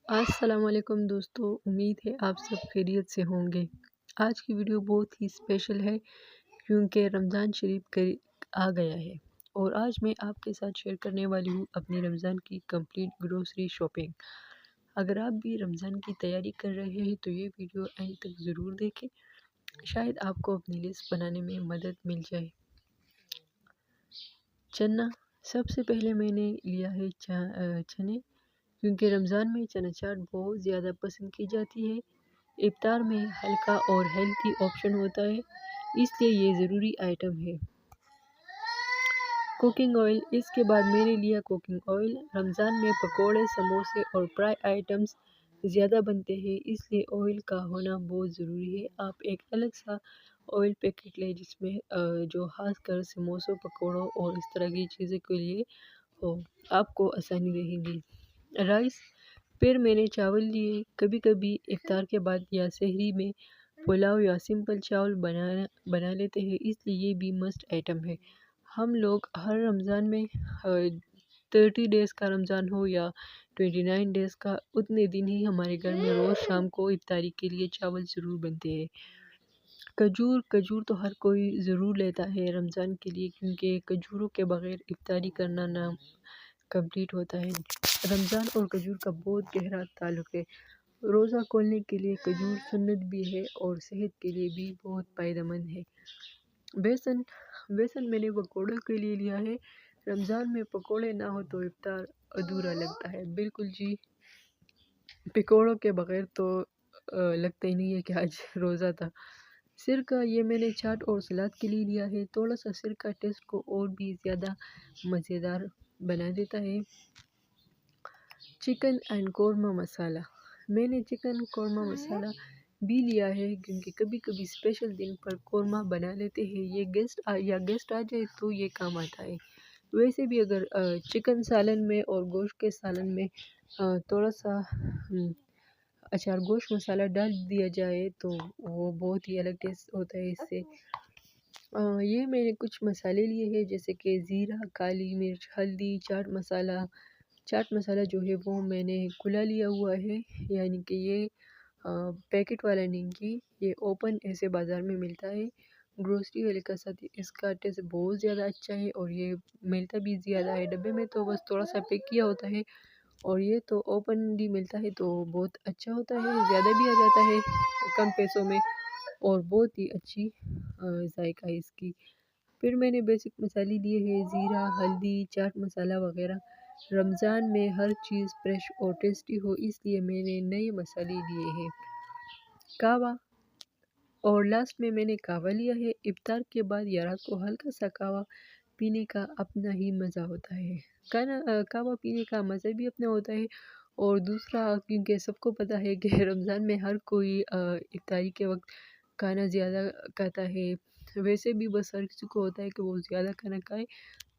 السلام علیکم دوستو، امید ہے آپ سب خیریت سے ہوں گے۔ آج کی ویڈیو بہت ہی اسپیشل ہے کیونکہ رمضان شریف آ گیا ہے اور آج میں آپ کے ساتھ شیئر کرنے والی ہوں اپنی رمضان کی کمپلیٹ گروسری شاپنگ۔ اگر آپ بھی رمضان کی تیاری کر رہے ہیں تو یہ ویڈیو اینڈ تک ضرور دیکھیں، شاید آپ کو اپنی لسٹ بنانے میں مدد مل جائے۔ چنا، سب سے پہلے میں نے لیا ہے چنے، کیونکہ رمضان میں چنا چاٹ بہت زیادہ پسند کی جاتی ہے۔ افطار میں ہلکا اور ہیلتھی آپشن ہوتا ہے، اس لیے یہ ضروری آئٹم ہے۔ کوکنگ آئل، اس کے بعد میں نے لیا کوکنگ آئل۔ رمضان میں پکوڑے، سموسے اور فرائی آئٹمز زیادہ بنتے ہیں، اس لیے آئل کا ہونا بہت ضروری ہے۔ آپ ایک الگ سا آئل پیکٹ لیں جس میں جو خاص کر سموسوں، پکوڑوں اور اس طرح کی چیزوں کے لیے ہو، آپ کو آسانی رہے گی۔ رائس، پھر میں نے چاول لیے۔ کبھی کبھی افطار کے بعد یا سحری میں پلاؤ یا سمپل چاول بنا لیتے ہیں، اس لیے یہ بھی مسٹ آئٹم ہے۔ ہم لوگ ہر رمضان میں 30 ڈیز کا رمضان ہو یا 29 ڈیز کا، اتنے دن ہی ہمارے گھر میں روز شام کو افطاری کے لیے چاول ضرور بنتے ہیں۔ کھجور تو ہر کوئی ضرور لیتا ہے رمضان کے لیے، کیونکہ کھجوروں کے بغیر افطاری کرنا نہ کمپلیٹ ہوتا ہے۔ رمضان اور کھجور کا بہت گہرا تعلق ہے۔ روزہ کھولنے کے لیے کھجور سنت بھی ہے اور صحت کے لیے بھی بہت فائدہ مند ہے۔ بیسن میں نے پکوڑوں کے لیے لیا ہے۔ رمضان میں پکوڑے نہ ہو تو افطار ادھورا لگتا ہے۔ بالکل جی، پکوڑوں کے بغیر تو لگتا ہی نہیں ہے کہ آج روزہ تھا۔ سرکہ، یہ میں نے چاٹ اور سلاد کے لیے لیا ہے۔ تھوڑا سا سرکہ ٹیسٹ کو اور بھی زیادہ مزیدار بنا دیتا ہے۔ چکن اینڈ قورمہ مسالہ، میں نے چکن قورمہ مسالہ بھی لیا ہے کیونکہ کبھی کبھی اسپیشل دن پر قورمہ بنا لیتے ہیں، یہ گیسٹ آ جائے تو یہ کام آتا ہے۔ ویسے بھی اگر چکن سالن میں اور گوشت کے سالن میں تھوڑا سا اچار گوشت مسالہ ڈال دیا جائے تو وہ بہت ہی الگ ٹیسٹ ہوتا ہے اس سے۔ یہ میں نے کچھ مسالے لیے ہیں جیسے کہ زیرہ، کالی مرچ، ہلدی، چاٹ مسالہ جو ہے وہ میں نے کھلا لیا ہوا ہے، یعنی کہ یہ پیکٹ والا نہیں کہ یہ اوپن ایسے بازار میں ملتا ہے۔ گروسری والے کا ساتھ اس کا ٹیسٹ بہت زیادہ اچھا ہے اور یہ ملتا بھی زیادہ ہے۔ ڈبے میں تو بس تھوڑا سا پیک کیا ہوتا ہے اور یہ تو اوپن بھی ملتا ہے تو بہت اچھا ہوتا ہے، زیادہ بھی آ جاتا ہے کم پیسوں میں اور بہت ہی اچھی ذائقہ ہے اس کی۔ پھر میں نے بیسک مسالے لیے ہیں، زیرہ، ہلدی، چاٹ مسالہ وغیرہ۔ رمضان میں ہر چیز فریش اور ٹیسٹی ہو، اس لیے میں نے نئے مسالے لیے ہیں۔ کہوہ، اور لاسٹ میں نے کہوہ لیا ہے۔ افطار کے بعد یا رات کو ہلکا سا کہوہ پینے کا اپنا ہی مزہ ہوتا ہے۔ کہوہ پینے کا مزہ بھی اپنا ہوتا ہے اور دوسرا کیونکہ سب کو پتہ ہے کہ رمضان میں ہر کوئی افطاری کے وقت کھانا زیادہ کھاتا ہے۔ ویسے بھی بس ہر کسی کو ہوتا ہے کہ وہ زیادہ کھانا کھائے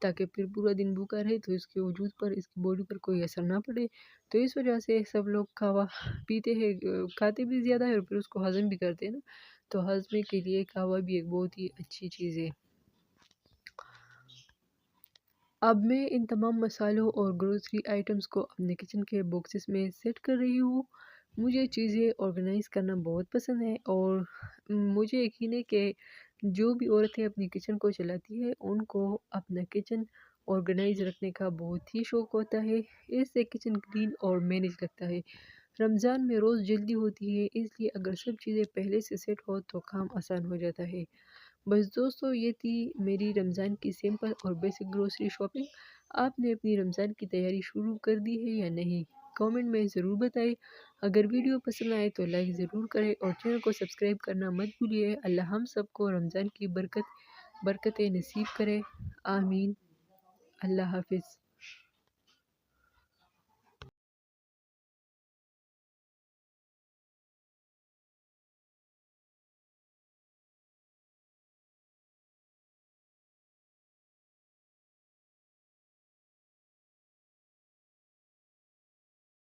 تاکہ پھر پورا دن بھوکا رہے تو اس کے وجود پر، اس کی باڈی پر کوئی اثر نہ پڑے، تو اس وجہ سے سب لوگ کہوہ پیتے ہیں، کھاتے بھی زیادہ ہے اور پھر اس کو ہضم بھی کرتے ہیں نا، تو ہضمے کے لیے کہوہ بھی ایک بہت ہی اچھی چیز ہے۔ اب میں ان تمام مسالوں اور گروسری آئٹمز کو اپنے کچن کے باکسز میں سیٹ کر رہی ہوں۔ مجھے چیزیں آرگنائز کرنا بہت پسند ہے اور مجھے یقین ہے کہ جو بھی عورتیں اپنی کچن کو چلاتی ہے ان کو اپنا کچن آرگنائز رکھنے کا بہت ہی شوق ہوتا ہے، اس سے کچن کلین اور مینیج لگتا ہے۔ رمضان میں روز جلدی ہوتی ہے، اس لیے اگر سب چیزیں پہلے سے سیٹ ہو تو کام آسان ہو جاتا ہے۔ بس دوستو، یہ تھی میری رمضان کی سمپل اور بیسک گروسری شاپنگ۔ آپ نے اپنی رمضان کی تیاری شروع کر دی ہے یا نہیں؟ کامنٹ میں ضرور بتائیں۔ اگر ویڈیو پسند آئے تو لائک ضرور کریں اور چینل کو سبسکرائب کرنا مت بھولیے۔ اللہ ہم سب کو رمضان کی برکتیں نصیب کرے، آمین۔ اللہ حافظ۔